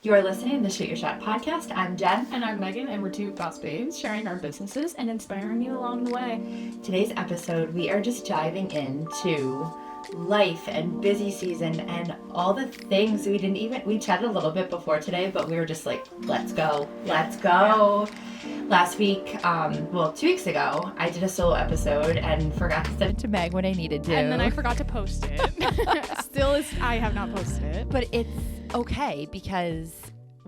You are listening to the Shoot Your Shot podcast. I'm Jen. And I'm Megan, and we're two boss babes sharing our businesses and inspiring you along the way. Today's episode, we are just diving into life and busy season and all the things we chatted a little bit before today, but we were just like, let's go. Yeah. Last week, 2 weeks ago, I did a solo episode and forgot to send it to Meg when I needed to. And then I forgot to post it. I have not posted it. But it's okay because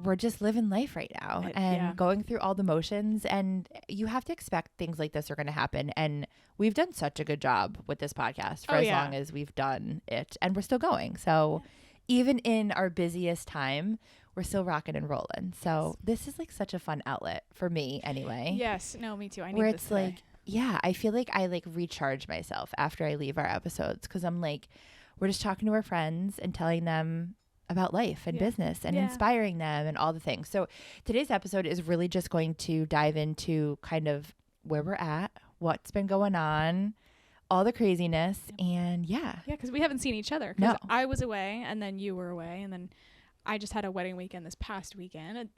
we're just living life right now and going through all the motions, and you have to expect things like this are going to happen. And we've done such a good job with this podcast for as long as we've done it, and we're still going. So even in our busiest time, we're still rocking and rolling. So this is like such a fun outlet for me anyway. Yes. No, me too. I need where this it's today. like, yeah, I feel like I like recharge myself after I leave our episodes because I'm like, we're just talking to our friends and telling them about life and business and inspiring them and all the things. So today's episode is really just going to dive into kind of where we're at, what's been going on, all the craziness, and because we haven't seen each other. No. I was away, and then you were away, and then I just had a wedding weekend this past weekend.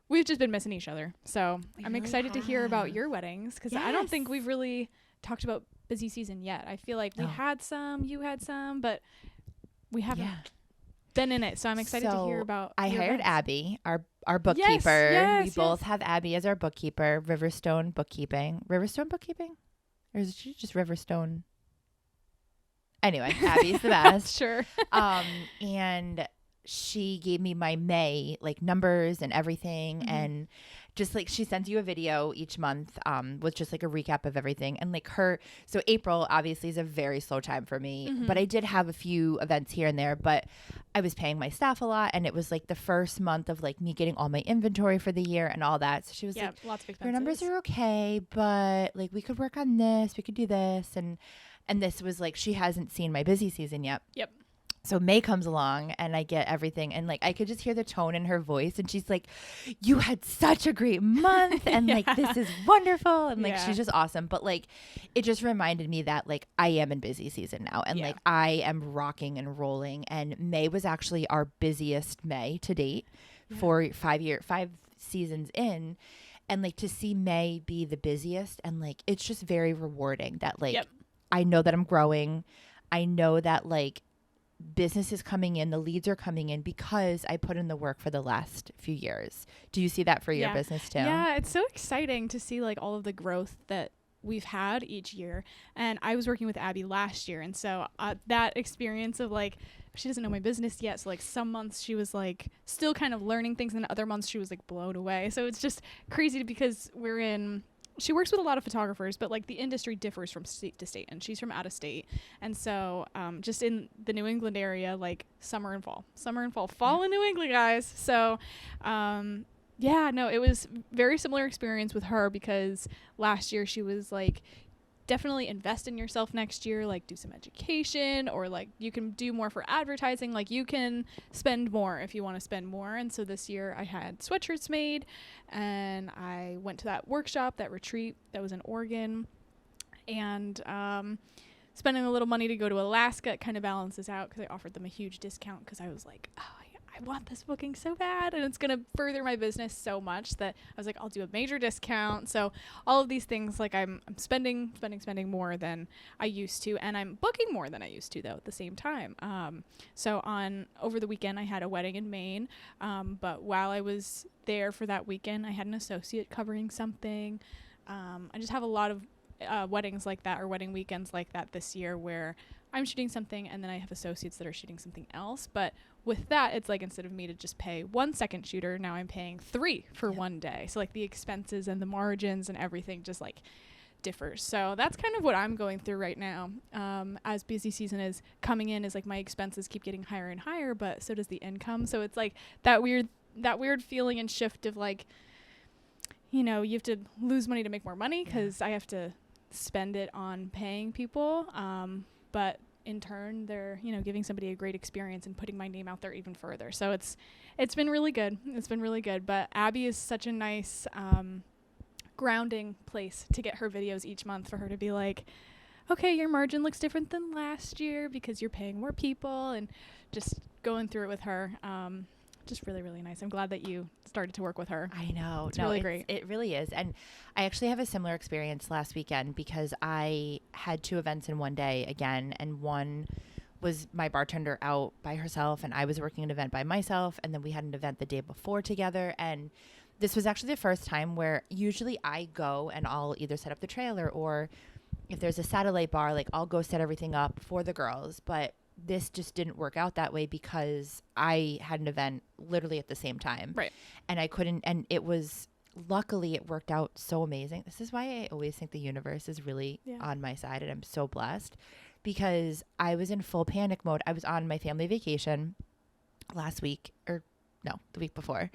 We've just been missing each other. So I'm excited to hear about your weddings because I don't think we've really talked about busy season yet. I feel like we had some, you had some, but we haven't been in it. So I'm excited to hear about I hired events. Abby, our bookkeeper. Yes, we both have Abby as our bookkeeper. Riverstone Bookkeeping? Or is she just Riverstone? Anyway, Abby's the best. Sure. And she gave me my May like numbers and everything, and just like she sends you a video each month with just like a recap of everything. And like so April obviously is a very slow time for me, but I did have a few events here and there, but I was paying my staff a lot, and it was like the first month of like me getting all my inventory for the year and all that. So she was like, lots of expenses. your numbers are okay, but like we could work on this, we could do this. And this was like, she hasn't seen my busy season yet. Yep. So May comes along and I get everything, and like I could just hear the tone in her voice, and she's like, you had such a great month, and like this is wonderful, and like she's just awesome. But like it just reminded me that like I am in busy season now, and like I am rocking and rolling, and May was actually our busiest May to date for 5 seasons in. And like to see May be the busiest, and like it's just very rewarding that like I know that I'm growing. I know that like business is coming in, the leads are coming in because I put in the work for the last few years. Do you see that for your business too? Yeah, it's so exciting to see like all of the growth that we've had each year. And I was working with Abby last year, and so that experience of like, she doesn't know my business yet, so like some months she was like still kind of learning things, and other months she was like blown away. So it's just crazy because she works with a lot of photographers, but like the industry differs from state to state, and she's from out of state. And so just in the New England area, like summer and fall in New England, guys. So it was very similar experience with her, because last year she was like, definitely invest in yourself next year, like do some education, or like you can do more for advertising, like you can spend more if you want to spend more. And so this year I had sweatshirts made, and I went to that workshop, that retreat that was in Oregon, and spending a little money to go to Alaska. It kind of balances out because I offered them a huge discount, because I was like, I want this booking so bad, and it's going to further my business so much that I was like, I'll do a major discount. So all of these things, like I'm spending more than I used to, and I'm booking more than I used to though at the same time. So over the weekend I had a wedding in Maine, but while I was there for that weekend, I had an associate covering something. I just have a lot of weddings like that, or wedding weekends like that this year, where I'm shooting something and then I have associates that are shooting something else. But with that, it's like, instead of me to just pay 1 second shooter, now I'm paying 3 for one day. So like the expenses and the margins and everything just like differs. So that's kind of what I'm going through right now. As busy season is coming in, is like my expenses keep getting higher and higher, but so does the income. So it's like that weird feeling and shift of like, you have to lose money to make more money, because I have to spend it on paying people. But in turn, they're, giving somebody a great experience and putting my name out there even further. So it's been really good. But Abby is such a nice grounding place to get her videos each month, for her to be like, okay, your margin looks different than last year because you're paying more people, and just going through it with her. just really, really nice. I'm glad that you started to work with her. I know. It's really great. It really is. And I actually have a similar experience last weekend because I had 2 events in one day again. And one was my bartender out by herself and I was working an event by myself. And then we had an event the day before together. And this was actually the first time where usually I go and I'll either set up the trailer or if there's a satellite bar, like I'll go set everything up for the girls. But this just didn't work out that way because I had an event literally at the same time. Right. And I couldn't, and luckily it worked out so amazing. This is why I always think the universe is really on my side and I'm so blessed because I was in full panic mode. I was on my family vacation last week the week before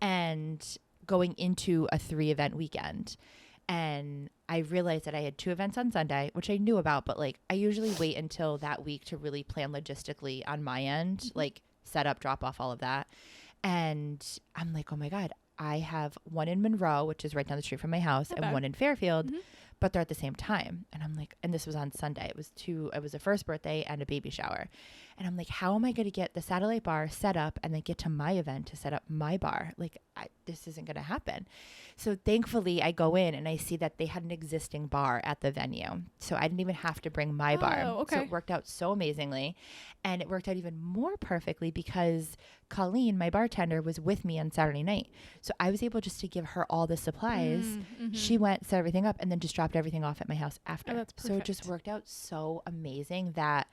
and going into a 3 event weekend. And I realized that I had 2 events on Sunday, which I knew about, but like I usually wait until that week to really plan logistically on my end, like set up, drop off, all of that. And I'm like, oh my God, I have one in Monroe, which is right down the street from my house, and one in Fairfield, but they're at the same time. And I'm like, and this was on Sunday. It was a first birthday and a baby shower. And I'm like, how am I going to get the satellite bar set up and then get to my event to set up my bar? Like, this isn't going to happen. So thankfully I go in and I see that they had an existing bar at the venue. So I didn't even have to bring my bar. Okay. So it worked out so amazingly. And it worked out even more perfectly because Colleen, my bartender, was with me on Saturday night. So I was able just to give her all the supplies. She went, set everything up, and then just dropped everything off at my house after. Oh, that's perfect. So it just worked out so amazing that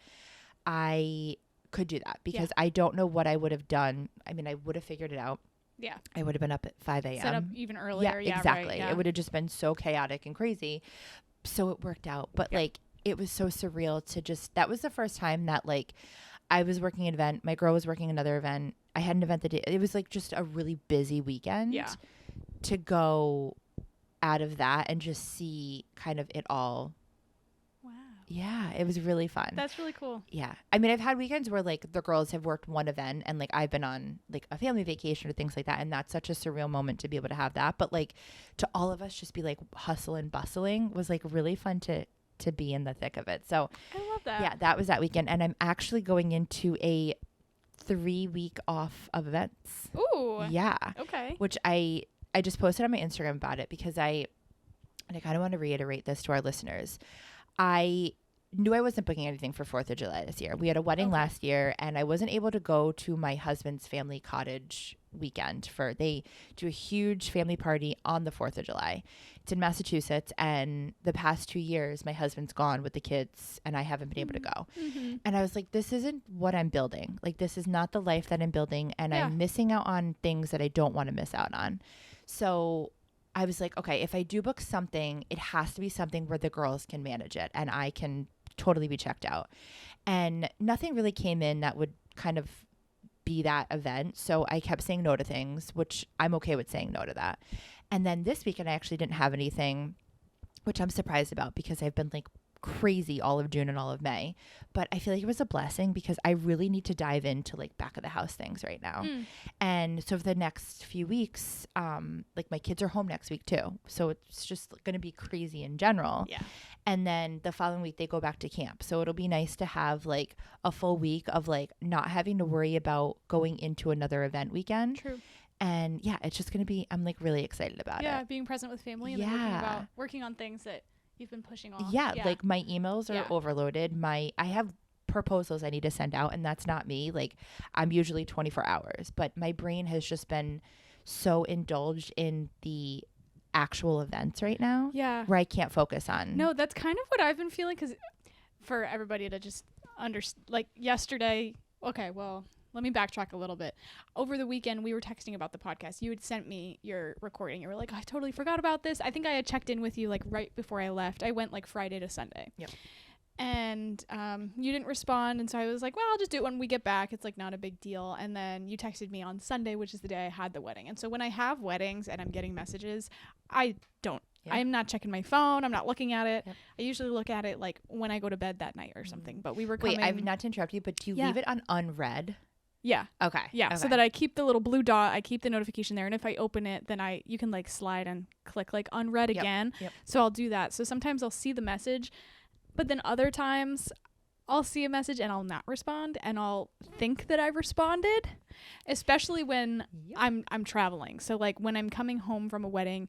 I could do that because I don't know what I would have done. I mean, I would have figured it out. Yeah. I would have been up at 5 a.m. Set up even earlier. Yeah, exactly. Right, it would have just been so chaotic and crazy. So it worked out. But like, it was so surreal to that was the first time that like I was working an event. My girl was working another event. I had an event it was like just a really busy weekend. Yeah. To go out of that and just see kind of it all. Yeah, it was really fun. That's really cool. Yeah. I mean, I've had weekends where like the girls have worked one event and like I've been on like a family vacation or things like that. And that's such a surreal moment to be able to have that. But like to all of us just be like hustle and bustling was like really fun to be in the thick of it. So I love that. Yeah, that was that weekend. And I'm actually going into a 3-week off of events. Ooh. Yeah. Okay. Which I just posted on my Instagram about it because I kind of want to reiterate this to our listeners. I knew I wasn't booking anything for 4th of July this year. We had a wedding last year and I wasn't able to go to my husband's family cottage weekend they do a huge family party on the 4th of July. It's in Massachusetts and the past 2 years my husband's gone with the kids and I haven't been able to go. And I was like, this isn't what I'm building. Like this is not the life that I'm building and I'm missing out on things that I don't want to miss out on. So I was like, okay, if I do book something, it has to be something where the girls can manage it and I can totally be checked out. And nothing really came in that would kind of be that event. So I kept saying no to things, which I'm okay with saying no to that. And then this weekend, I actually didn't have anything, which I'm surprised about because I've been like crazy all of June and all of May. But I feel like it was a blessing because I really need to dive into like back of the house things right now. And so for the next few weeks, like my kids are home next week too. So it's just going to be crazy in general. Yeah. And then the following week they go back to camp. So it'll be nice to have like a full week of like not having to worry about going into another event weekend. True. And yeah, it's just going to be, I'm like really excited about it. Yeah. Being present with family and then working on things that you've been pushing off. Yeah. Like my emails are overloaded. I have proposals I need to send out and that's not me. Like I'm usually 24 hours, but my brain has just been so indulged in the actual events right now. Yeah. Where I can't focus on. No, that's kind of what I've been feeling because for everybody to just like yesterday. Okay, well, let me backtrack a little bit. Over the weekend, we were texting about the podcast. You had sent me your recording. You were like, I totally forgot about this. I think I had checked in with you like right before I left. I went like Friday to Sunday. Yep. And you didn't respond. And so I was like, well, I'll just do it when we get back. It's like not a big deal. And then you texted me on Sunday, which is the day I had the wedding. And so when I have weddings and I'm getting messages, I don't. Yeah. I'm not checking my phone. I'm not looking at it. Yep. I usually look at it like when I go to bed that night or something. But we were coming. Wait, I've not to interrupt you, but do you leave it on unread? Yeah. Okay. Yeah. Okay. So that I keep the little blue dot. I keep the notification there. And if I open it, then you can like slide and click like unread again. Yep. So I'll do that. So sometimes I'll see the message, but then other times I'll see a message and I'll not respond, and I'll think that I've responded, especially when I'm traveling. So like when I'm coming home from a wedding,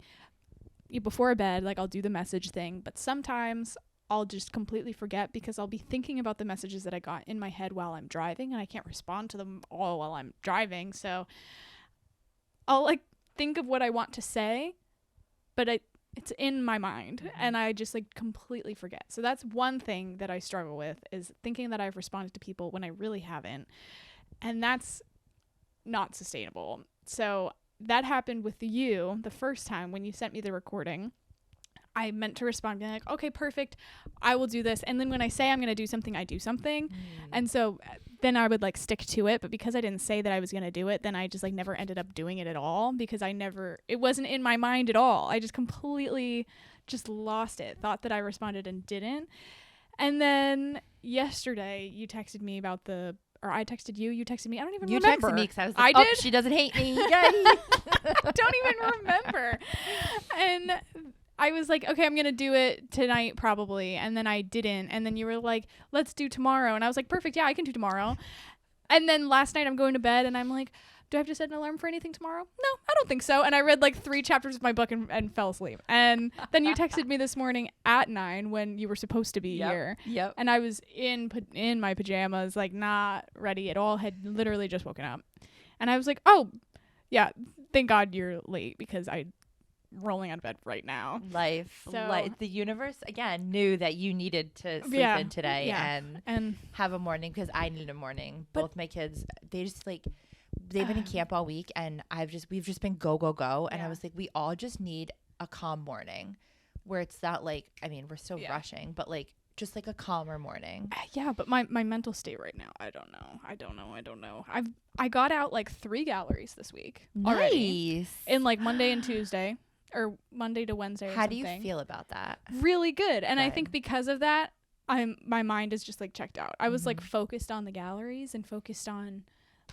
before bed, like I'll do the message thing, but sometimes I'll just completely forget because I'll be thinking about the messages that I got in my head while I'm driving, and I can't respond to them all while I'm driving. So I'll like think of what I want to say, but it's in my mind, and I just like completely forget. So that's one thing that I struggle with, is thinking that I've responded to people when I really haven't. And that's not sustainable. So that happened with you the first time when you sent me the recording. I meant to respond, being like, okay, perfect, I will do this. And then when I say I'm going to do something, I do something. And so then I would like stick to it. But because I didn't say that I was going to do it, then I just like never ended up doing it at all, because it wasn't in my mind at all. I just completely just lost it, thought that I responded and didn't. And then yesterday you texted me about or I texted you, you texted me. I don't even remember. You texted me because I was like, oh, did? She doesn't hate me. Yay. I don't even remember. And I was like, okay, I'm going to do it tonight probably. And then I didn't. And then you were like, let's do tomorrow. And I was like, perfect. Yeah, I can do tomorrow. And then last night I'm going to bed and I'm like, do I have to set an alarm for anything tomorrow? No, I don't think so. And I read like 3 chapters of my book and fell asleep. And then you texted me this morning at 9 when you were supposed to be here. Yep. And I was in my pajamas, like not ready at all, had literally just woken up. And I was like, oh, yeah, thank God you're late, because I'm rolling out of bed right now. The universe again knew that you needed to sleep in today and have a morning, because I needed a morning. Both my kids, they just like, they've been in camp all week, and we've just been go and I was like, we all just need a calm morning where it's not like, I mean, we're still rushing, but like just like a calmer morning. But my mental state right now, I don't know. I got out like 3 galleries this week already, in like Monday and Tuesday, or Monday to Wednesday or How something. do you feel about that? Really good. And I think because of that, my mind is just like checked out. I was like focused on the galleries and focused on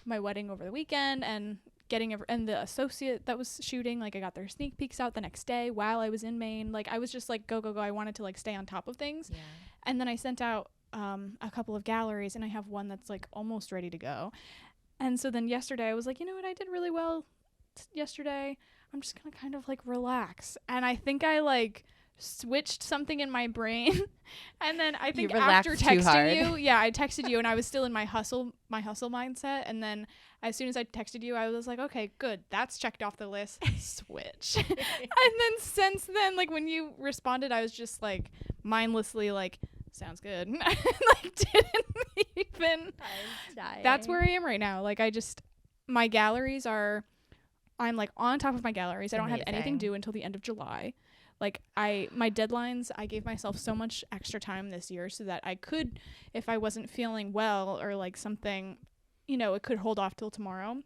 my wedding over the weekend, and and the associate that was shooting, like I got their sneak peeks out the next day while I was in Maine. Like I was just like go. I wanted to like stay on top of things. Yeah. And then I sent out a couple of galleries, and I have one that's like almost ready to go. And so then yesterday I was like, you know what, I did really well yesterday. I'm just gonna kind of like relax. And I think I like switched something in my brain. And then I think after texting you, I texted you, and I was still in my hustle mindset. And then as soon as I texted you, I was like, okay, good, that's checked off the list. Switch. And then since then, like when you responded, I was just like mindlessly like, sounds good. Like didn't even. That's where I am right now. Like my galleries I'm like on top of my galleries. I don't have anything due until the end of July. Like my deadlines, I gave myself so much extra time this year so that I could, if I wasn't feeling well or like something, it could hold off till tomorrow.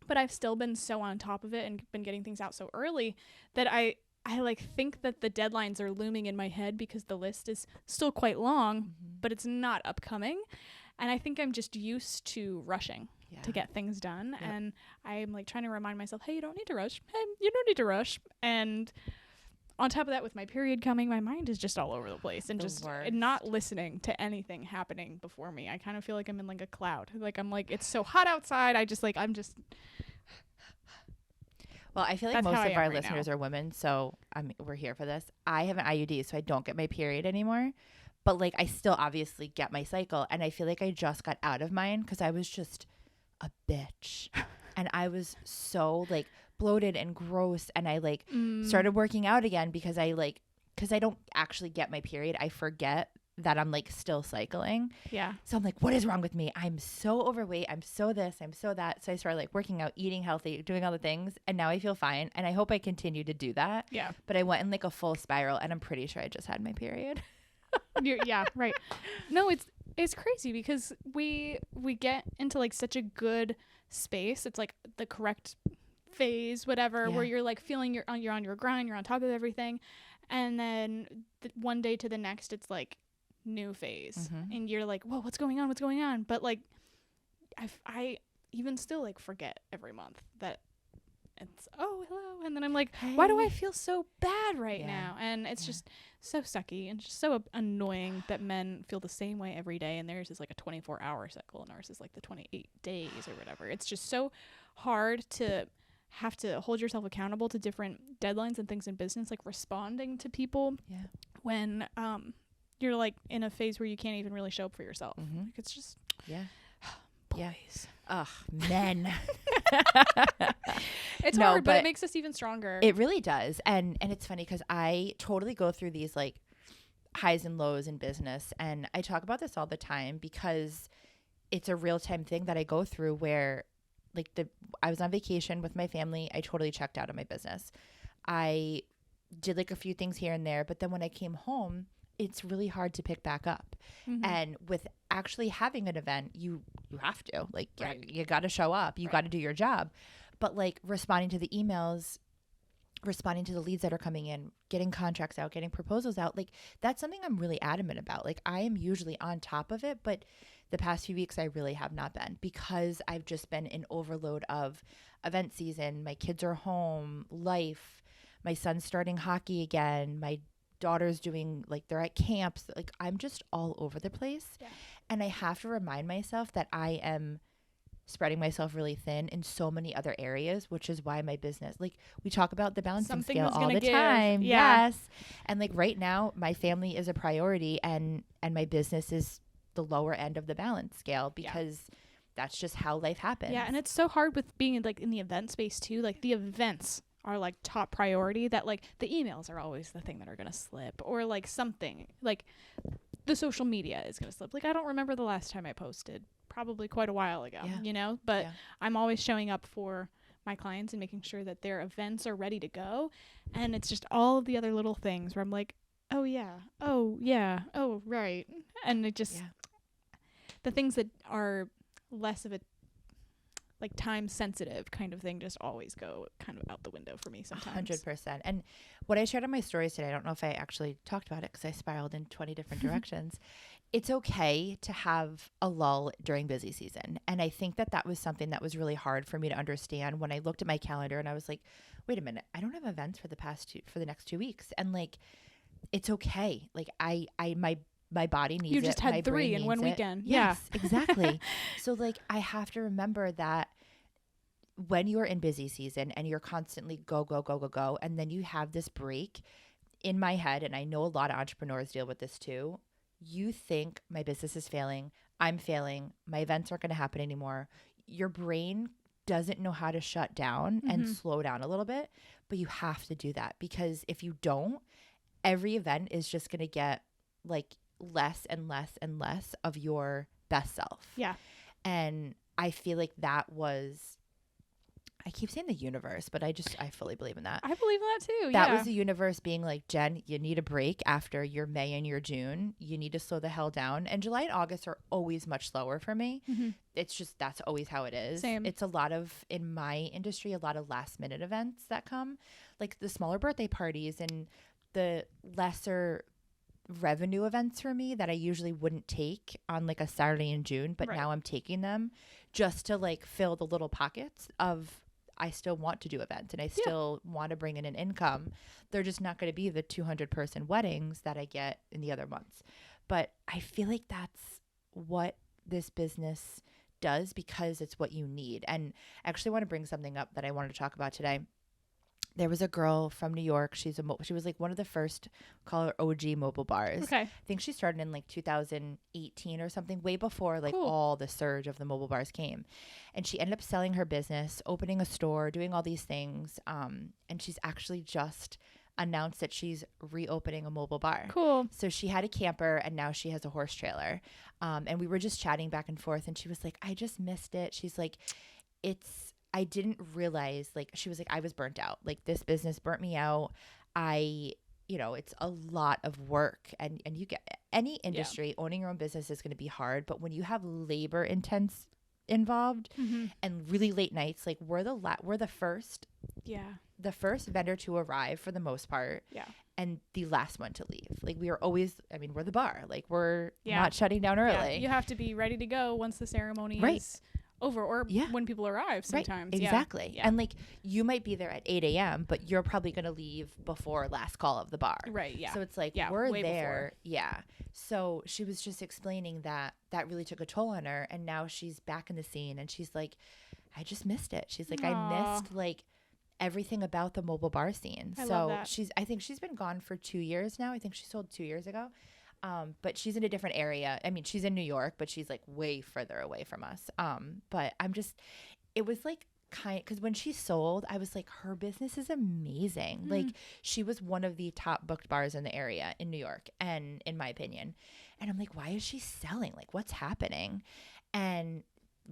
But I've still been so on top of it and been getting things out so early that I like think that the deadlines are looming in my head, because the list is still quite long, but it's not upcoming. And I think I'm just used to rushing to get things done. Yep. And I'm like trying to remind myself, hey, you don't need to rush. Hey, you don't need to rush. And on top of that, with my period coming, my mind is just all over the place and not listening to anything happening before me. I kind of feel like I'm in like a cloud. Like I'm like, it's so hot outside. Well, I feel like most of our listeners are women, so we're here for this. I have an IUD, so I don't get my period anymore. But like, I still obviously get my cycle, and I feel like I just got out of mine because I was just a bitch, and I was so like bloated and gross, and I like started working out again because I don't actually get my period. I forget that I'm like still cycling. Yeah. So I'm like, what is wrong with me? I'm so overweight. I'm so this, I'm so that. So I started like working out, eating healthy, doing all the things. And now I feel fine. And I hope I continue to do that. Yeah. But I went in like a full spiral, and I'm pretty sure I just had my period. Yeah, right. No, it's crazy because we get into like such a good space. It's like the correct phase, whatever, where you're like feeling you're on your grind, you're on top of everything. And then one day to the next, it's like new phase, and you're like, whoa, what's going on? But like I even still like forget every month that it's, oh, hello. And then I'm like, why do I feel so bad right now? And it's just so sucky and just so annoying that men feel the same way every day. And theirs is like a 24-hour cycle and ours is like the 28 days or whatever. It's just so hard to have to hold yourself accountable to different deadlines and things in business, like responding to people when you're like in a phase where you can't even really show up for yourself. Like it's just boys. Ugh, men. It's hard, but it makes us even stronger. It really does. And it's funny because I totally go through these like highs and lows in business. And I talk about this all the time because it's a real time thing that I go through where like I was on vacation with my family. I totally checked out of my business. I did like a few things here and there. But then when I came home, it's really hard to pick back up. And with actually having an event, you have to like, you got to show up, you got to do your job. But like responding to the emails, responding to the leads that are coming in, getting contracts out, getting proposals out, like that's something I'm really adamant about. Like I am usually on top of it, but the past few weeks I really have not been because I've just been in overload of event season. My kids are home, life, my son's starting hockey again, my daughter's doing like they're at camps, like I'm just all over the place. And I have to remind myself that I am spreading myself really thin in so many other areas, which is why my business, like we talk about the balancing scale all the time. Yes. And like right now my family is a priority and my business is the lower end of the balance scale because that's just how life happens. And it's so hard with being like in the event space too. Like the events are like top priority, that like the emails are always the thing that are going to slip, or like something like the social media is going to slip. Like I don't remember the last time I posted, probably quite a while ago, you know, but I'm always showing up for my clients and making sure that their events are ready to go. And it's just all of the other little things where I'm like, oh right. And it just the things that are less of a like time sensitive kind of thing just always go kind of out the window for me sometimes. 100%. And what I shared on my stories today, I don't know if I actually talked about it because I spiraled in 20 different directions. It's okay to have a lull during busy season. And I think that was something that was really hard for me to understand when I looked at my calendar and I was like, wait a minute, I don't have events for the next 2 weeks. And like, it's okay. Like my body needs it. You just had 3 in one weekend. Yes, exactly. So like I have to remember that when you're in busy season and you're constantly go, and then you have this break in my head, and I know a lot of entrepreneurs deal with this too. You think my business is failing, I'm failing, my events aren't going to happen anymore. Your brain doesn't know how to shut down and slow down a little bit, but you have to do that because if you don't, every event is just going to get like less and less and less of your best self. Yeah. And I feel like that was, I keep saying the universe, but I fully believe in that. I believe in that too. That was the universe being like, Jen, you need a break after your May and your June. You need to slow the hell down. And July and August are always much slower for me. It's just, that's always how it is. Same. It's a lot of, in my industry, a lot of last minute events that come, like the smaller birthday parties and the lesser revenue events for me that I usually wouldn't take on like a Saturday in June, but now I'm taking them just to like fill the little pockets of, I still want to do events and I still want to bring in an income. They're just not going to be the 200 person weddings that I get in the other months. But I feel like that's what this business does because it's what you need. And I actually want to bring something up that I wanted to talk about today. There was a girl from New York. She was like one of the first, call her OG mobile bars. Okay. I think she started in like 2018 or something, way before like all the surge of the mobile bars came. And she ended up selling her business, opening a store, doing all these things. And she's actually just announced that she's reopening a mobile bar. Cool. So she had a camper and now she has a horse trailer. And we were just chatting back and forth and she was like, I just missed it. She's like, I didn't realize, like, she was like, I was burnt out. Like, this business burnt me out. It's a lot of work. And you get any industry, owning your own business is going to be hard. But when you have labor intense involved and really late nights, like, we're the first vendor to arrive for the most part. Yeah. And the last one to leave. Like, we are always, we're the bar. Like, we're not shutting down early. Yeah. You have to be ready to go once the ceremony is over, or when people arrive sometimes. Right. Exactly. Yeah. And like you might be there at 8 a.m., but you're probably going to leave before last call of the bar. Right. Yeah. So it's like, we're there. Before. Yeah. So she was just explaining that really took a toll on her. And now she's back in the scene and she's like, I just missed it. She's like, I missed like everything about the mobile bar scene. I think she's been gone for 2 years now. I think she sold 2 years ago. But she's in a different area. I mean, she's in New York, but she's like way further away from us. But it was like because when she sold, I was like, her business is amazing. Like she was one of the top booked bars in the area in New York, and in my opinion. And I'm like, why is she selling? Like, what's happening? And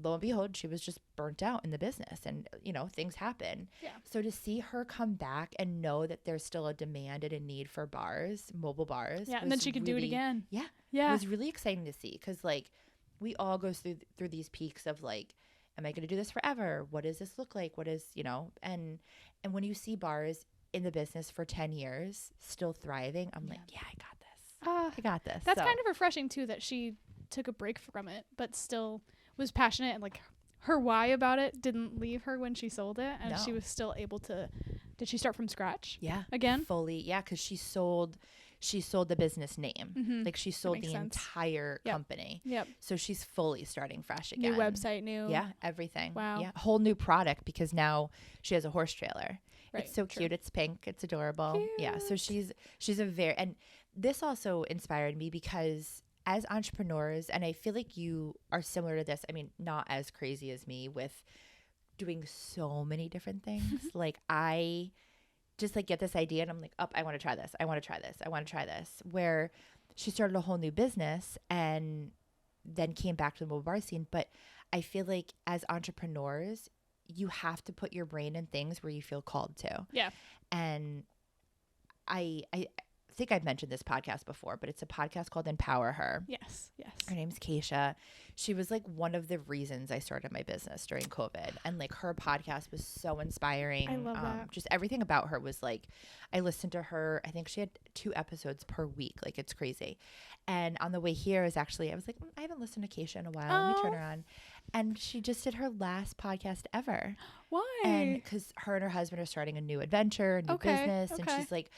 lo and behold, she was just burnt out in the business, and things happen. Yeah. So to see her come back and know that there's still a demand and a need for bars, mobile bars. Yeah. And then she could do it again. Yeah. Yeah. It was really exciting to see. 'Cause like we all go through these peaks of like, am I going to do this forever? What does this look like? What is, and when you see bars in the business for 10 years, still thriving, I'm like, yeah, I got this. I got this. That's kind of refreshing too, that she took a break from it, but still was passionate, and like her why about it didn't leave her when she sold it, and she was still able to. Did she start from scratch? Yeah, again, fully. Yeah, because she sold the business name. Like she sold the entire company. Yep. So she's fully starting fresh again. New website, everything. Wow. Yeah, whole new product, because now she has a horse trailer. Right. It's so cute. It's pink. It's adorable. Cute. Yeah. So she's and this also inspired me because as entrepreneurs, and I feel like you are similar to this, I mean, not as crazy as me with doing so many different things. Like I just like get this idea and I'm like, I want to try this. I want to try this. I want to try this. Where she started a whole new business and then came back to the mobile bar scene. But I feel like as entrepreneurs, you have to put your brain in things where you feel called to. Yeah. And I think I've mentioned this podcast before, but it's a podcast called Empower Her. Yes. Her name's Keisha. She was like one of the reasons I started my business during COVID. And like her podcast was so inspiring. I love that. Just everything about her was like, I listened to her. I think she had 2 episodes per week. Like it's crazy. And on the way here I was like, I haven't listened to Keisha in a while. Let me turn her on. And she just did her last podcast ever. Why? And because her and her husband are starting a new adventure, a new business. And she's like,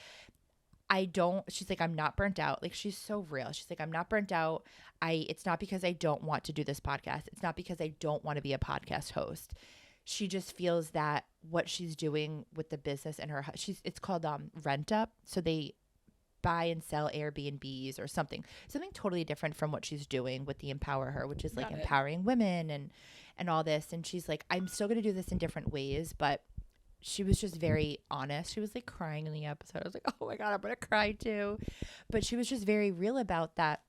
she's like, I'm not burnt out. Like, she's so real. She's like, I'm not burnt out. It's not because I don't want to do this podcast. It's not because I don't want to be a podcast host. She just feels that what she's doing with the business and it's called Rent Up. So they buy and sell Airbnbs or something totally different from what she's doing with the Empower Her, which is like empowering women and all this. And she's like, I'm still going to do this in different ways, but she was just very honest. She was like crying in the episode. I was like, oh my God, I'm going to cry too. But she was just very real about that.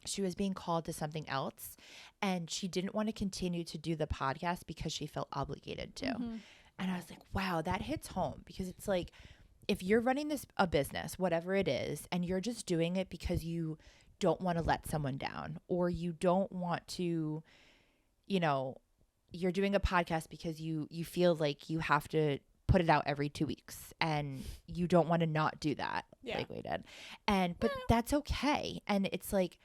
She was being called to something else and she didn't want to continue to do the podcast because she felt obligated to. Mm-hmm. And I was like, wow, that hits home, because it's like, if you're running a business, whatever it is, and you're just doing it because you don't want to let someone down, or you don't want to, you're doing a podcast because you feel like you have to put it out every 2 weeks and you don't want to not do that like we did. But that's okay. And it's like,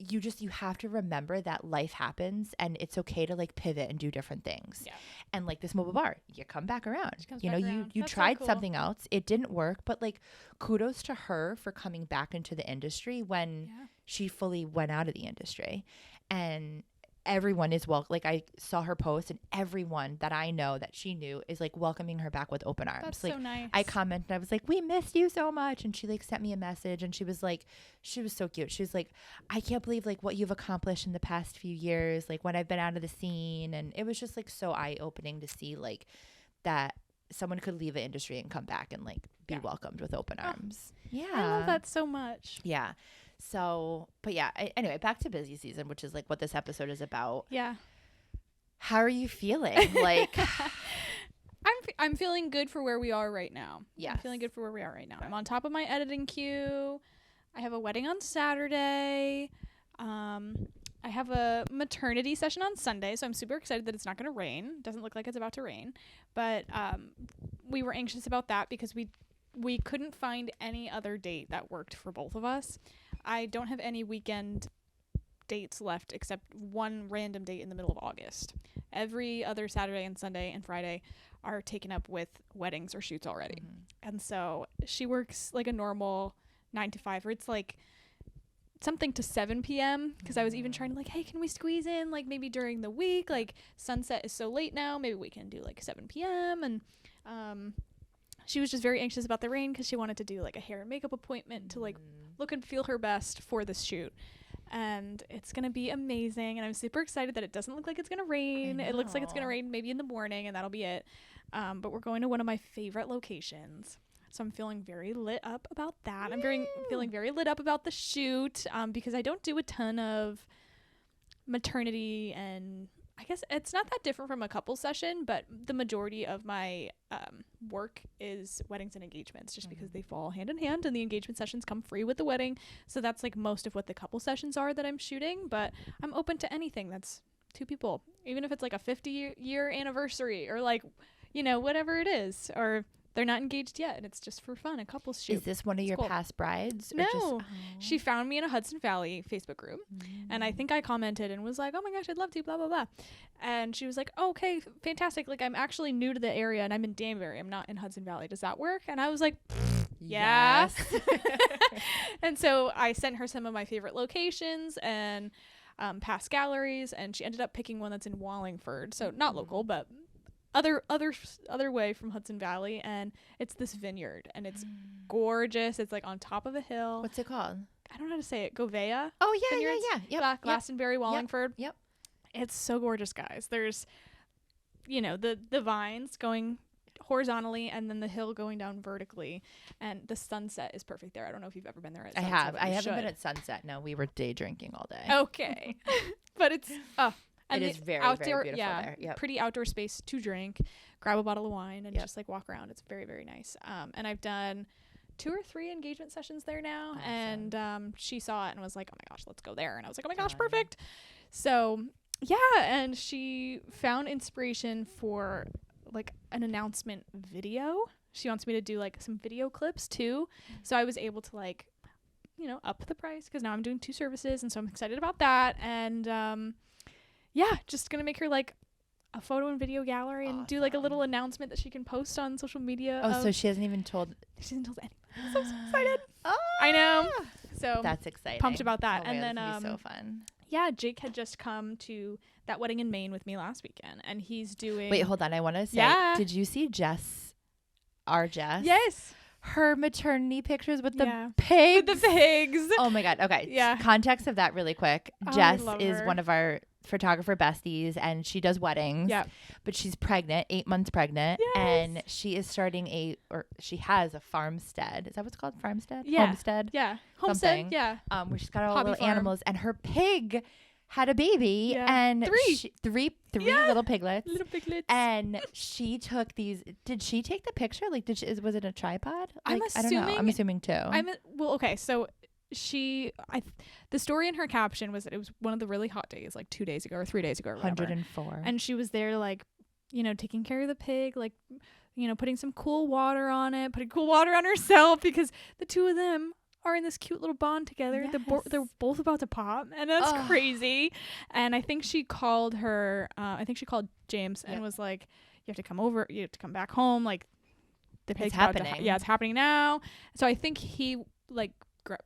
you have to remember that life happens and it's okay to like pivot and do different things. Yeah. And like this mobile bar, you come back around. You tried something else. It didn't work, but like kudos to her for coming back into the industry when she fully went out of the industry. And everyone is like, I saw her post and everyone that I know that she knew is like welcoming her back with open arms. That's like, so nice. I commented, I was like, we missed you so much. And she like sent me a message and she was so cute. She was like, I can't believe like what you've accomplished in the past few years, like when I've been out of the scene. And it was just like so eye-opening to see like that someone could leave the industry and come back and like be welcomed with open arms. Yeah. I love that so much. Yeah. So, but yeah, anyway, back to busy season, which is like what this episode is about. Yeah. How are you feeling? Like, I'm feeling good for where we are right now. Yeah. I'm feeling good for where we are right now. I'm on top of my editing queue. I have a wedding on Saturday. I have a maternity session on Sunday, so I'm super excited that it's not going to rain. Doesn't look like it's about to rain, but we were anxious about that because we couldn't find any other date that worked for both of us. I don't have any weekend dates left except one random date in the middle of August. Every other Saturday and Sunday and Friday are taken up with weddings or shoots already. And so she works like a normal 9 to 5, or it's like something to 7 p.m. because I was even trying to like, hey, can we squeeze in like maybe during the week? Like sunset is so late now. Maybe we can do like 7 p.m. And she was just very anxious about the rain because she wanted to do like a hair and makeup appointment to like look and feel her best for this shoot. And it's going to be amazing. And I'm super excited that it doesn't look like it's going to rain. It looks like it's going to rain maybe in the morning, and that'll be it. But we're going to one of my favorite locations. So I'm feeling very lit up about that. I'm feeling very lit up about the shoot because I don't do a ton of maternity, and I guess it's not that different from a couple session, but the majority of my work is weddings and engagements just because they fall hand in hand, and the engagement sessions come free with the wedding. So that's like most of what the couple sessions are that I'm shooting, but I'm open to anything that's 2 people, even if it's like a 50-year anniversary or like, you know, whatever it is, or they're not engaged yet and it's just for fun, a couple's shoot. Is this one of your past brides? No. She found me in a Hudson Valley Facebook group, and I think I commented and was like, oh my gosh, I'd love to, blah, blah, blah. And she was like, oh, okay, fantastic. I'm actually new to the area and I'm in Danbury. I'm not in Hudson Valley. Does that work? And I was like, yeah. Yes. And so I sent her some of my favorite locations and past galleries, and she ended up picking one that's in Wallingford. So not local, but other way from Hudson Valley, and it's this vineyard, and it's gorgeous. It's like on top of a hill. What's it called? I don't know how to say it. Govea. Oh yeah, Vineyards. Yep. Glastonbury, Wallingford. Yep. It's so gorgeous, guys. There's, you know, the vines going horizontally and then the hill going down vertically, and the sunset is perfect there. I don't know if you've ever been there at sunset. I haven't been at sunset. No, we were day drinking all day. Okay. But it's and it is very, very beautiful there. Yep. Pretty outdoor space to drink, grab a bottle of wine, and just like walk around. It's very, very nice. And I've done 2 or 3 engagement sessions there now. Awesome. And she saw it and was like, oh my gosh, let's go there. And I was like, oh my gosh, perfect. So yeah, and she found inspiration for like an announcement video. She wants me to do like some video clips too. So I was able to like, you know, up the price because now I'm doing 2 services, and so I'm excited about that. And yeah, just gonna make her like a photo and video gallery and do like a little announcement that she can post on social media. Oh, so she hasn't even told. She hasn't told anybody. So excited. Oh, I know. So that's exciting. Pumped about that. And then be so fun. Yeah, Jake had just come to that wedding in Maine with me last weekend, and he's doing. Wait, hold on. I want to say, did you see Jess? Our Jess? Yes. Her maternity pictures with the pigs. With the pigs. Oh my God. Okay. Yeah. Context of that really quick. Jess is one of our photographer besties, and she does weddings. Yeah. But she's pregnant, 8 months pregnant. Yes. And she is starting she has a farmstead. Is that what's called? Farmstead? Yeah. Homestead? Yeah. Homestead. Something. Yeah. Where she's got all the little animals, and her pig had a baby, and three little piglets. Little piglets. And she took these. Did she take the picture? Like, was it a tripod? Like, I don't know. I'm assuming too. Okay. So the story in her caption was that it was one of the really hot days, like 2 days ago or 3 days ago, or 104. And she was there, like, you know, taking care of the pig, like, you know, putting some cool water on it, putting cool water on herself, because the 2 of them are in this cute little bond together. Yes. They're both about to pop, and that's crazy. And I think she called James and was like, you have to come over, you have to come back home, like the pig's happening. It's happening now. So I think he like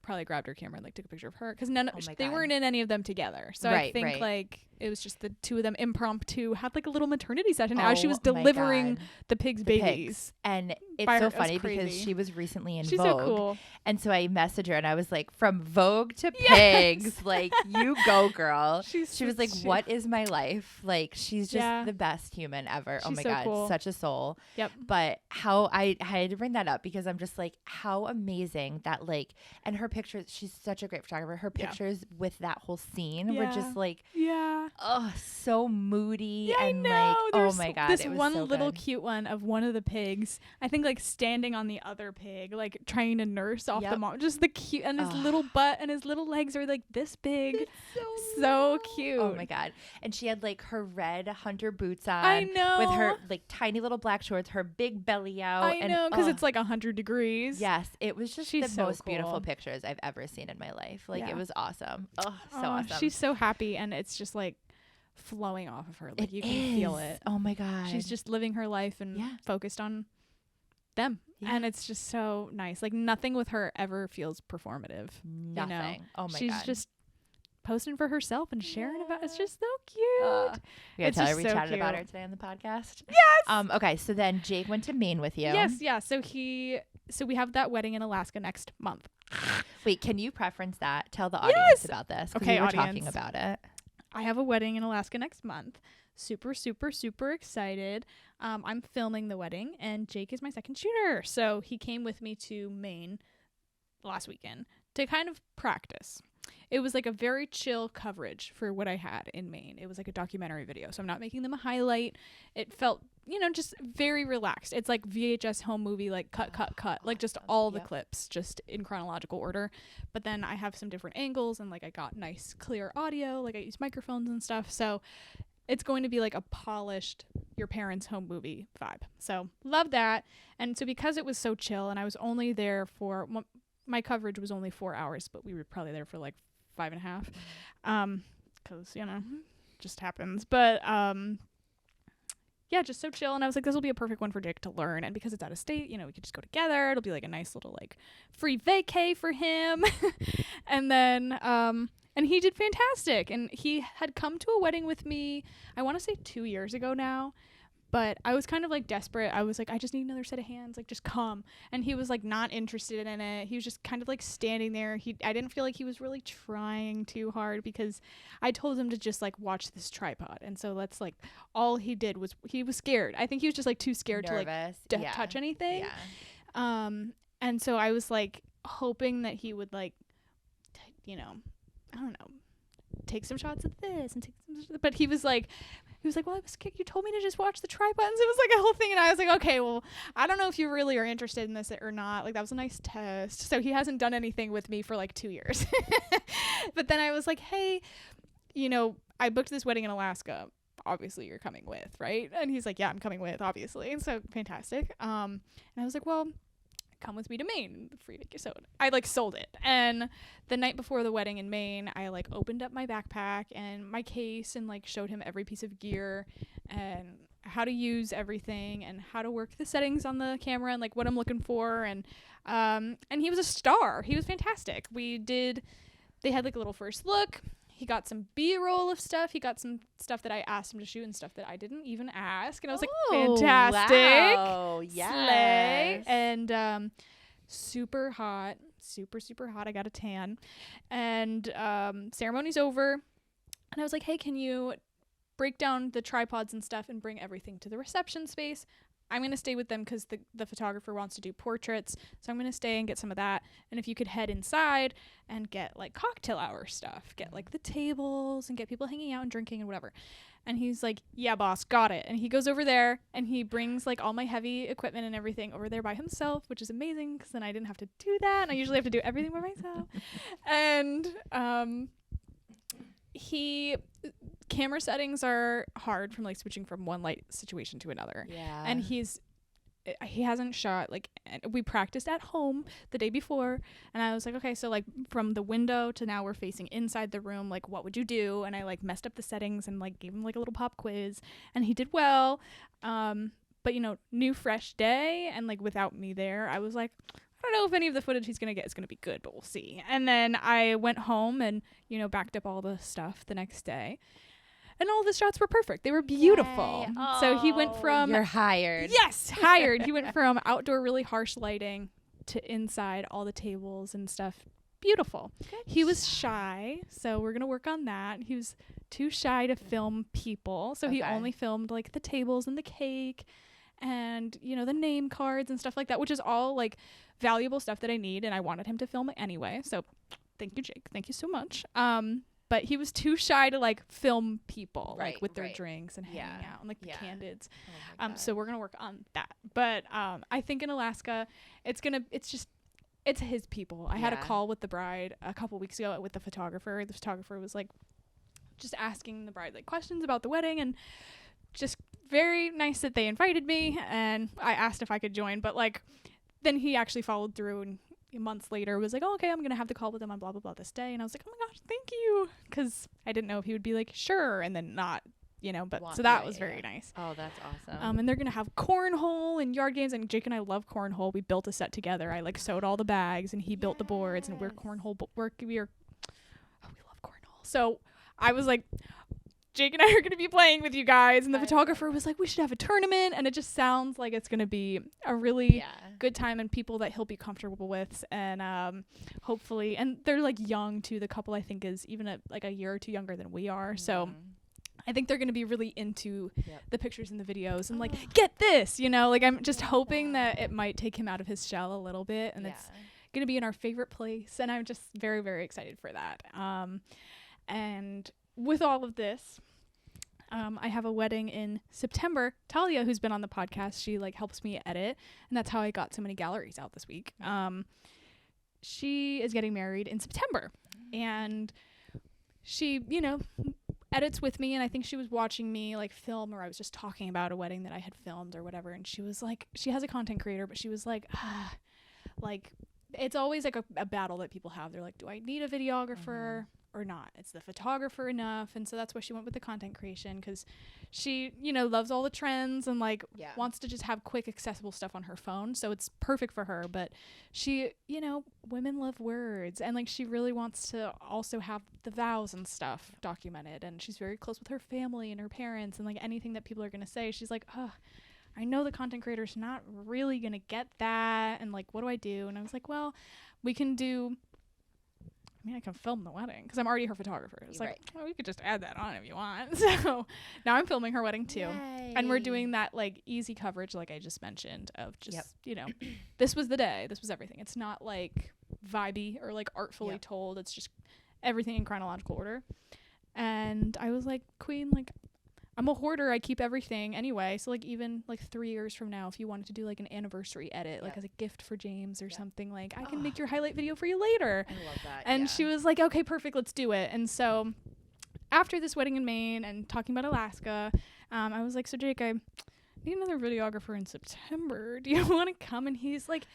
probably grabbed her camera and like took a picture of her, because they weren't in any of them together. So I think like it was just the 2 of them impromptu had like a little maternity session as she was delivering the pigs' babies. And it's so funny because she was recently in She's Vogue. So cool. And so I messaged her and I was like, from Vogue to pigs, like, you go, girl. She was like, what is my life? Like, she's just the best human ever. Oh my God, cool. Such a soul. Yep. But how I had to bring that up because I'm just like, how amazing that, like, and her pictures, she's such a great photographer. Her pictures with that whole scene were just like, Oh, so moody. Yeah, and I know. oh my God. This it was one so little good. cute one of one of the pigs, I think like standing on the other pig, like trying to nurse off the mom. Just the cute, and his little butt and his little legs are like this big. It's so cute. Oh my God. And she had like her red hunter boots on. I know. With her like tiny little black shorts, her big belly out. I know, because it's like 100 degrees. Yes. It was just She's the so most beautiful cool. pictures I've ever seen in my life. Like it was awesome. Oh, so awesome. She's so happy, and it's just like flowing off of her. Like you can feel it. Oh my God. She's just living her life and focused on them. And it's just so nice. Like nothing with her ever feels performative. Nothing. You know? Oh my God. She's just posting for herself and sharing about it. It's just so cute. We gotta tell her we chatted about her today on the podcast. Yes. Okay, so then Jake went to Maine with you. Yes, yeah. So we have that wedding in Alaska next month. Wait, can you preference that? Tell the audience about this. Okay, we were audience. talking about it. I have a wedding in Alaska next month. Super, super, super excited. I'm filming the wedding, and Jake is my second shooter. So he came with me to Maine last weekend to kind of practice. It was like a very chill coverage for what I had in Maine. It was like a documentary video, so I'm not making them a highlight. It felt, just very relaxed. It's like VHS home movie, like cut, like just all the clips, just in chronological order. But then I have some different angles, and like I got nice, clear audio. Like I use microphones and stuff, so it's going to be like a polished your parents' home movie vibe. So love that. And so because it was so chill, and I was only there for my coverage was only 4 hours, but we were probably there for like 5.5, because just happens. But just so chill. And I was like, this will be a perfect one for Dick to learn, and because it's out of state, we could just go together. It'll be like a nice little like free vacay for him. And then and he did fantastic, and he had come to a wedding with me, I want to say 2 years ago now. But I was kind of like desperate. I was like, I just need another set of hands. Like, just come. And he was like not interested in it. He was just kind of like standing there. I didn't feel like he was really trying too hard, because I told him to just like watch this tripod. And so that's like all he did was he was scared. I think he was just like too scared Nervous. to like touch anything. Yeah. And so I was like hoping that he would like, I don't know, take some shots of this and take some, but he was like, well, I was scared. You told me to just watch the tripods. It was like a whole thing. And I was like, okay, well, I don't know if you really are interested in this or not. Like, that was a nice test. So he hasn't done anything with me for like 2 years. But then I was like, hey, I booked this wedding in Alaska. Obviously you're coming with, right? And he's like, yeah, I'm coming with, obviously. And so fantastic. And I was like, well, come with me to Maine, free ticket. So I like sold it. And the night before the wedding in Maine, I like opened up my backpack and my case and like showed him every piece of gear and how to use everything and how to work the settings on the camera and like what I'm looking for. And he was a star. He was fantastic. They had like a little first look. He got some B-roll of stuff. He got some stuff that I asked him to shoot and stuff that I didn't even ask. And I was like, fantastic. Wow. Yes. Slay. And super hot. Super, super hot. I got a tan. And ceremony's over. And I was like, hey, can you break down the tripods and stuff and bring everything to the reception space? I'm going to stay with them because the photographer wants to do portraits. So I'm going to stay and get some of that. And if you could head inside and get like cocktail hour stuff, get like the tables and get people hanging out and drinking and whatever. And he's like, yeah, boss, got it. And he goes over there and he brings like all my heavy equipment and everything over there by himself, which is amazing because then I didn't have to do that. And I usually have to do everything by myself. And camera settings are hard from like switching from one light situation to another. Yeah. And he hasn't shot, like, we practiced at home the day before, and I was like, okay, so like from the window to now we're facing inside the room, like what would you do? And I like messed up the settings and like gave him like a little pop quiz, and he did well. But new fresh day, and like without me there, I was like, I don't know if any of the footage he's gonna get is gonna be good, but we'll see. And then I went home and backed up all the stuff the next day. And all the shots were perfect. They were beautiful. Oh, so he went from... You're hired. Yes, hired. He went from outdoor really harsh lighting to inside, all the tables and stuff. Beautiful. Good. He was shy, so we're going to work on that. He was too shy to film people. So he only filmed like the tables and the cake and, the name cards and stuff like that, which is all like valuable stuff that I need. And I wanted him to film it anyway. So thank you, Jake. Thank you so much. but he was too shy to like film people Right, like with their right. drinks and Yeah. hanging out and like the Yeah. candids. Oh my So God. we're gonna work on that. But I think in Alaska, it's his people. I had a Yeah. call with the bride a couple weeks ago with the photographer. The photographer was like just asking the bride like questions about the wedding, and just very nice that they invited me, and I asked if I could join, but like then he actually followed through, and months later was like, oh, okay, I'm gonna have the call with him on blah blah blah this day. And I was like, oh my gosh, thank you, because I didn't know if he would be like sure and then not, but so that was very nice. Oh, that's awesome. And they're gonna have cornhole and yard games, and Jake and I love cornhole. We built a set together. I like sewed all the bags and he built the boards, and we're cornhole we love cornhole. So I was like, Jake and I are going to be playing with you guys. And the photographer was like, we should have a tournament. And it just sounds like it's going to be a really good time, and people that he'll be comfortable with. And hopefully, and they're like young too. The couple I think is even like a year or two younger than we are. So I think they're going to be really into the pictures and the videos and like, get this, like I'm just hoping that it might take him out of his shell a little bit. And it's going to be in our favorite place. And I'm just very, very excited for that. And with all of this, I have a wedding in September. Talia, who's been on the podcast, she like helps me edit, and that's how I got so many galleries out this week. She is getting married in September, and she, edits with me, and I think she was watching me like film, or I was just talking about a wedding that I had filmed or whatever, and she was like, she has a content creator, but she was like, like it's always like a battle that people have. They're like, do I need a videographer or not? It's the photographer enough? And so that's why she went with the content creation, because she, loves all the trends and like wants to just have quick accessible stuff on her phone. So it's perfect for her. But she, women love words, and like she really wants to also have the vows and stuff documented, and she's very close with her family and her parents, and like anything that people are going to say, she's like, I know the content creator's not really going to get that, and like, what do I do? And I was like, well, we can I can film the wedding because I'm already her photographer. It's like, we could just add that on if you want. So now I'm filming her wedding too. Yay. And we're doing that like easy coverage, like I just mentioned, of just, this was the day, this was everything. It's not like vibey or like artfully told. It's just everything in chronological order. And I was like, Queen, like, I'm a hoarder. I keep everything anyway. So like even like 3 years from now, if you wanted to do like an anniversary edit, like as a gift for James or something, like I can make your highlight video for you later. I love that. And she was like, okay, perfect. Let's do it. And so after this wedding in Maine and talking about Alaska, I was like, so Jake, I need another videographer in September. Do you want to come? And he's like,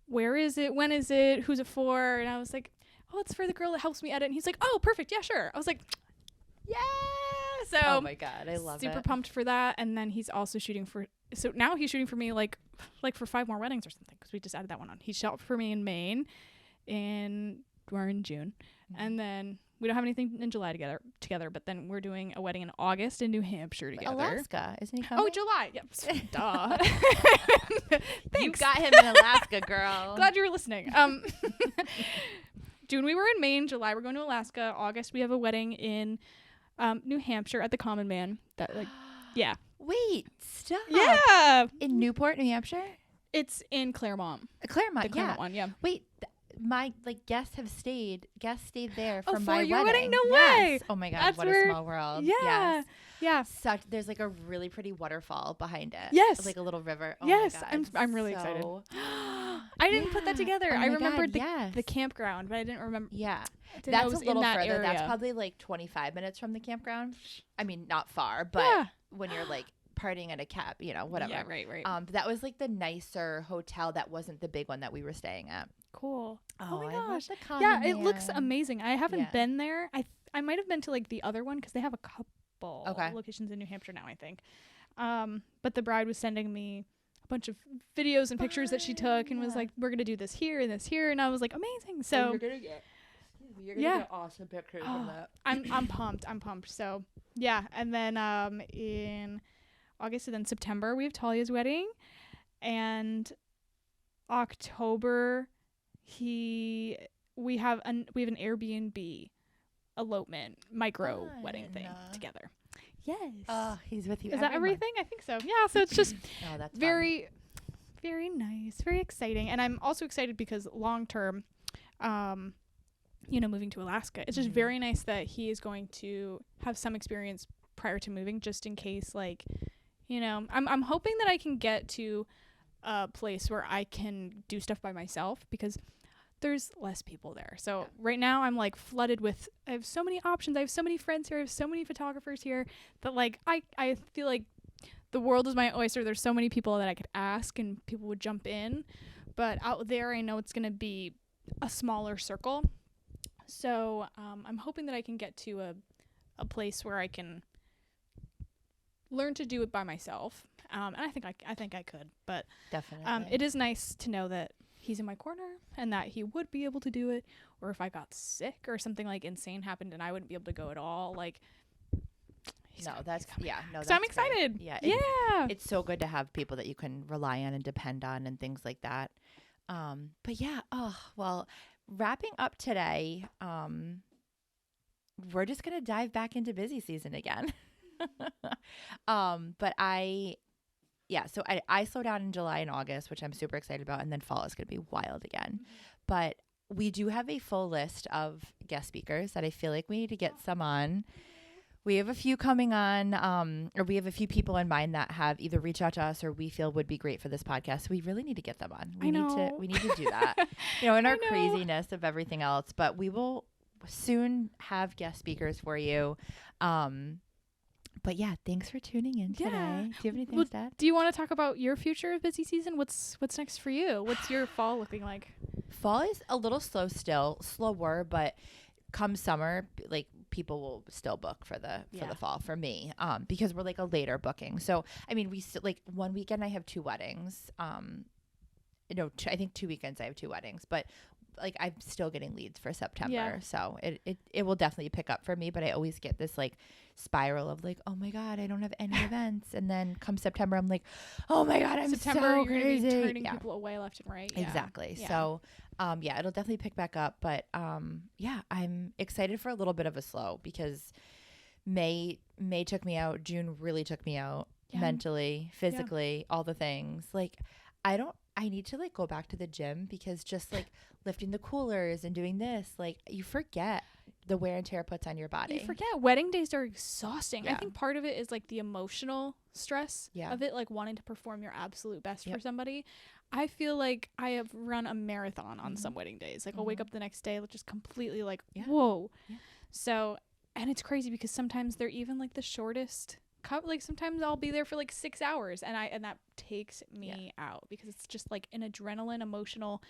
where is it? When is it? Who's it for? And I was like, oh, it's for the girl that helps me edit. And he's like, oh, perfect. Yeah, sure. I was like, yeah. So oh my God, I love it. Super pumped for that. And then he's also shooting for me like for 5 more weddings or something, because we just added that one on. He shot for me in Maine, we're in June, and then we don't have anything in July together. But then we're doing a wedding in August in New Hampshire together. Alaska, isn't he coming? Oh, July. Yep. Duh. Thanks. You got him in Alaska, girl. Glad you were listening. June we were in Maine. July we're going to Alaska. August we have a wedding in New Hampshire at the Common Man. That Wait, stop. Yeah. In Newport, New Hampshire? It's in Claremont. Claremont, the Claremont one, yeah. Wait, my guests stayed there for my your wedding? No yes. way. Oh my God, That's what a small world. Yeah. Yes. Yeah. There's like a really pretty waterfall behind it. Yes. Like a little river. Oh yes. My God, I'm really excited. I didn't put that together. Oh I remembered God, the campground, but I didn't remember. Yeah. That's a little further. area. That's probably like 25 minutes from the campground. I mean, not far, but when you're like partying at a camp, whatever. Yeah, right. But that was like the nicer hotel. That wasn't the big one that we were staying at. Cool. Oh my gosh. Yeah, it looks amazing. I haven't been there. I might have been to like the other one because they have a couple locations in New Hampshire now, I think. But the bride was sending me a bunch of videos and pictures that she took and was like, we're going to do this here and this here. And I was like, amazing. So you're gonna get awesome pictures from that. I'm pumped. So yeah. And then in August and then September we have Talia's wedding, and October we have an Airbnb elopement micro wedding thing together. Yes. He's with you. Is that everything? I think so. Yeah. So it's just that's very, very nice, very exciting, and I'm also excited because long term, moving to Alaska. It's just very nice that he is going to have some experience prior to moving, just in case, like, I'm hoping that I can get to a place where I can do stuff by myself, because there's less people there. So right now I'm like flooded with, I have so many options. I have so many friends here. I have so many photographers here that like, I feel like the world is my oyster. There's so many people that I could ask and people would jump in, but out there, I know it's going to be a smaller circle. So, I'm hoping that I can get to a place where I can learn to do it by myself. And I think I could, but definitely, it is nice to know that he's in my corner and that he would be able to do it. Or if I got sick or something like insane happened and I wouldn't be able to go at all, like, so I'm excited. Great. It's so good to have people that you can rely on and depend on and things like that. But yeah, wrapping up today, we're just gonna dive back into busy season again. But I slow down in July and August, which I'm super excited about, and then fall is gonna be wild again. But we do have a full list of guest speakers that I feel like we need to get some on. We have a few coming on, or we have a few people in mind that have either reached out to us or we feel would be great for this podcast. So we really need to get them on. We need to do that, in our craziness of everything else. But we will soon have guest speakers for you. But yeah, thanks for tuning in today. Do you have anything to add? Do you want to talk about your future of busy season? What's next for you? What's your fall looking like? Fall is a little slower, but come summer, like, people will still book for the fall for me, because we're like a later booking. So I mean, we still, like, one weekend I have 2 weddings. I think 2 weekends I have 2 weddings, but like I'm still getting leads for September. So it will definitely pick up for me, but I always get this like spiral of like, oh my God, I don't have any events. And then come September, I'm like, oh my God, I'm September, so you're crazy. Gonna be turning people away left and right. Exactly. Yeah. So it'll definitely pick back up. But I'm excited for a little bit of a slow, because May took me out. June really took me out mentally, physically, all the things. Like, I need to like go back to the gym, because just like lifting the coolers and doing this, like, you forget the wear and tear it puts on your body. You forget wedding days are exhausting. I think part of it is like the emotional stress of it, like wanting to perform your absolute best for somebody. I feel like I have run a marathon on some wedding days. Like I'll wake up the next day just completely like, whoa. Yeah. So, and it's crazy because sometimes they're even like the shortest cup. Like sometimes I'll be there for like 6 hours and that takes me out, because it's just like an adrenaline emotional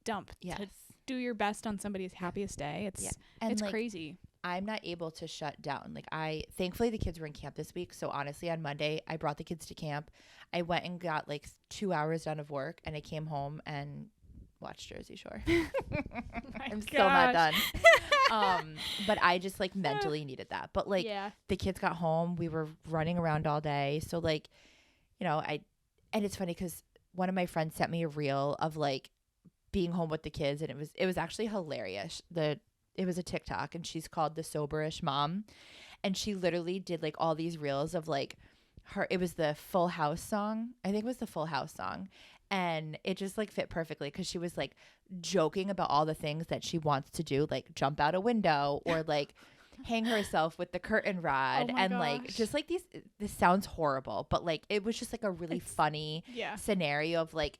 dump to do your best on somebody's happiest day. It's like, crazy. I'm not able to shut down. Like thankfully the kids were in camp this week. So honestly, on Monday, I brought the kids to camp. I went and got like 2 hours done of work, and I came home and watched Jersey Shore. I'm still not done. But I just like mentally needed that. But like the kids got home, we were running around all day. So like, and it's funny because one of my friends sent me a reel of like being home with the kids, and it was actually hilarious. It was a TikTok, and she's called The Soberish Mom, and she literally did like all these reels of like it was the Full House song. I think it was the Full House song. And it just like fit perfectly, because she was like joking about all the things that she wants to do, like jump out a window or like hang herself with the curtain rod. Like just like this sounds horrible, but like it was just like a really funny scenario of like,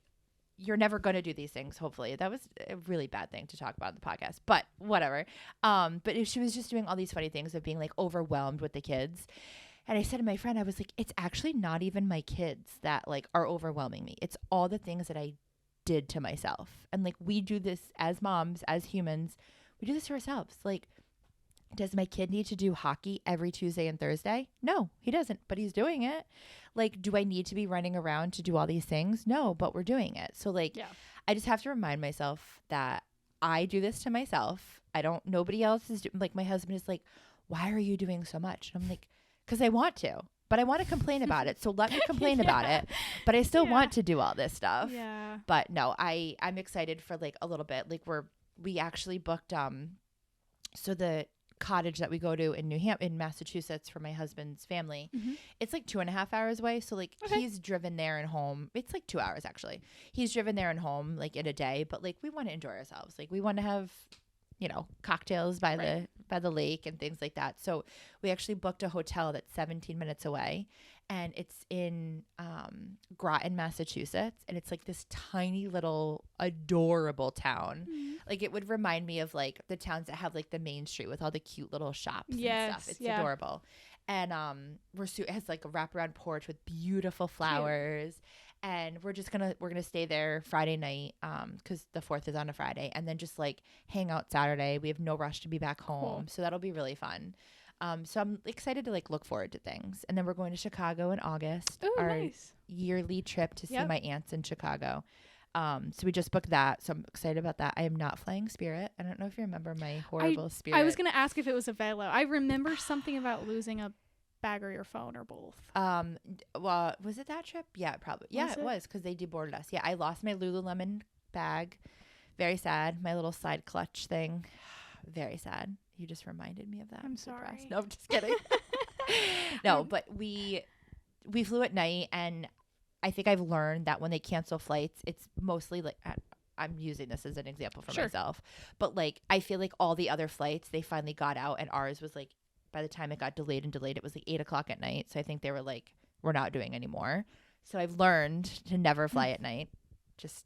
you're never going to do these things. Hopefully that was a really bad thing to talk about in the podcast, but whatever. But she was just doing all these funny things of being like overwhelmed with the kids. And I said to my friend, I was like, it's actually not even my kids that like are overwhelming me. It's all the things that I did to myself. And like, we do this as moms, as humans, we do this to ourselves. Like, does my kid need to do hockey every Tuesday and Thursday? No, he doesn't, but he's doing it. Like, do I need to be running around to do all these things? No, but we're doing it. So like, I just have to remind myself that I do this to myself. Nobody else is doing, like, my husband is like, why are you doing so much? And I'm like, because I want to, but I want to complain about it. So let me complain about it. But I still want to do all this stuff. Yeah. But no, I'm excited for like a little bit. Like we actually booked so the cottage that we go to in Massachusetts for my husband's family, it's like 2.5 hours away. So like he's driven there and home. It's like 2 hours actually. He's driven there and home like in a day. But like we want to enjoy ourselves. Like we want to have cocktails by the lake and things like that. So we actually booked a hotel that's 17 minutes away, and it's in Groton, Massachusetts, and it's like this tiny little adorable town. Like it would remind me of like the towns that have like the main street with all the cute little shops and stuff. It's adorable. And it has like a wraparound porch with beautiful flowers. Cute. And we're gonna stay there Friday night because the 4th is on a Friday, and then just like hang out Saturday. We have no rush to be back home, so that'll be really fun. So I'm excited to like look forward to things. And then we're going to Chicago in August. Ooh, our nice. yearly trip to see my aunts in Chicago. So we just booked that, so I'm excited about that. I am not flying Spirit. I don't know if you remember my horrible Spirit. I was gonna ask if it was a Velo. I remember something about losing a bag or your phone or both. Well, was it that trip? Yeah, probably. Yeah, it was because they deboarded us. Yeah, I lost my Lululemon bag. Very sad. My little side clutch thing. Very sad. You just reminded me of that. I'm sorry. No, I'm just kidding. No, but we flew at night, and I think I've learned that when they cancel flights, it's mostly like I'm using this as an example for myself, but like I feel like all the other flights they finally got out, and ours was like, by the time it got delayed, it was like 8:00 at night. So I think they were like, we're not doing anymore. So I've learned to never fly at night, just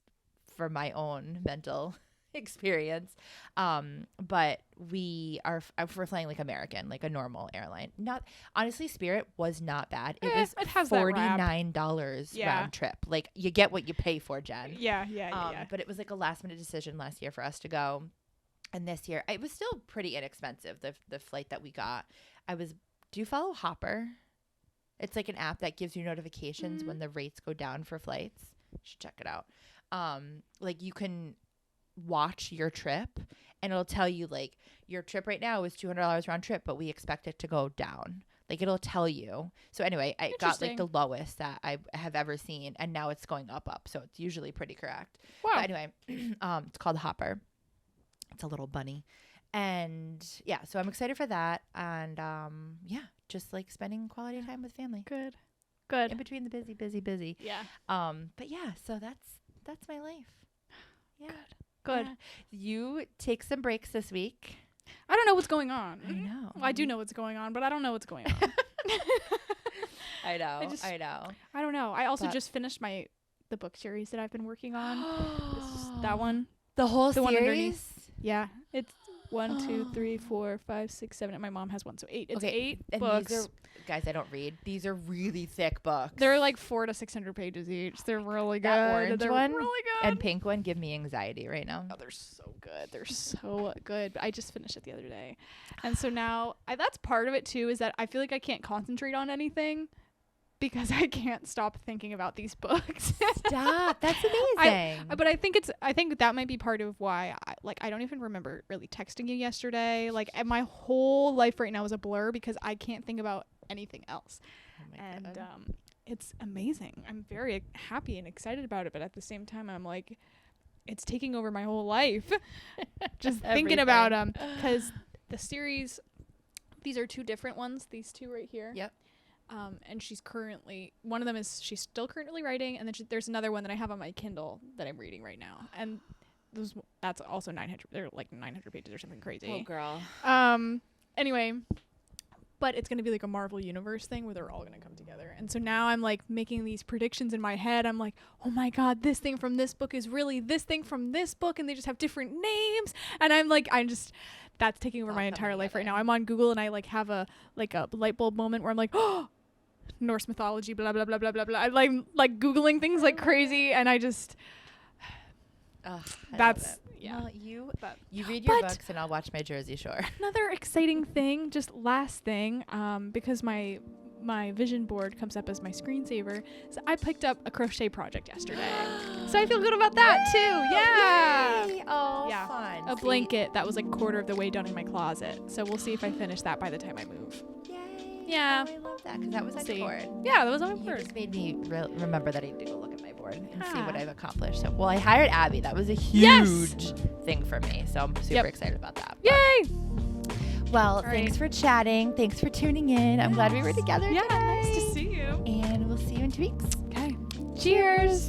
for my own mental experience. But we're flying like American, like a normal airline. Not honestly, Spirit was not bad. It was $49 round trip. Like you get what you pay for, Jen. Yeah. But it was like a last minute decision last year for us to go. And this year, it was still pretty inexpensive, the flight that we got. Do you follow Hopper? It's like an app that gives you notifications when the rates go down for flights. You should check it out. Like you can watch your trip, and it'll tell you like your trip right now is $200 round trip, but we expect it to go down. Like it'll tell you. So anyway, I got like the lowest that I have ever seen, and now it's going up. So it's usually pretty correct. Wow. But anyway, it's called Hopper. It's a little bunny. And yeah, so I'm excited for that. And just like spending quality time with family. Good. In between the busy. Yeah. But yeah, so that's my life. Yeah. Good. Yeah. You take some breaks this week. I don't know what's going on. I know. Well, I do know what's going on, but I don't know what's going on. I know. I don't know. I also just finished the book series that I've been working on. That one. The whole series? One underneath? Yeah. It's 1, 2, 3, 4, 5, 6, 7. And my mom has one, so 8. It's 8 and books. Guys, I don't read. These are really thick books. They're like 400 to 600 pages each. They're really good. That orange They're one really good. and pink one give me anxiety right now. Oh, they're so good. They're so good. But I just finished it the other day. And so now, that's part of it too, is that I feel like I can't concentrate on anything because I can't stop thinking about these books. Stop. That's amazing. But I think that might be part of why I don't even remember really texting you yesterday. Like my whole life right now is a blur because I can't think about anything else. Oh my God. It's amazing. I'm very happy and excited about it, but at the same time I'm like, it's taking over my whole life. Just thinking about them, because the series, these are 2 different ones, these 2 right here. Yep. And one of them is she's still currently writing, and then there's another one that I have on my Kindle that I'm reading right now, and that's also 900. They're like 900 pages or something crazy. Oh girl. Anyway, but it's gonna be like a Marvel Universe thing where they're all gonna come together, and so now I'm like making these predictions in my head. I'm like, oh my God, this thing from this book is really this thing from this book, and they just have different names, and that's taking over my entire life right now. I'm on Google and I like have a light bulb moment where I'm like, oh, Norse mythology, blah blah blah blah blah blah. I like Googling things like crazy, and I just that's yeah. Well, you read your books and I'll watch my Jersey Shore. Another exciting thing, just last thing, because my vision board comes up as my screensaver. So I picked up a crochet project yesterday. So I feel good about that too. Yeah. Yay. Oh, yeah. Fun. A blanket that was like a quarter of the way done in my closet. So we'll see if I finish that by the time I move. Yay. Yeah. Oh, I love that because that was on your board. Yeah, that was on my board. You just made me remember that I need to go look at my board and see what I've accomplished. So, I hired Abby. That was a huge thing for me. So I'm super excited about that. Yay. Well, thanks for chatting. Thanks for tuning in. I'm glad we were together today. Nice to see you. And we'll see you in 2 weeks. Okay. Cheers.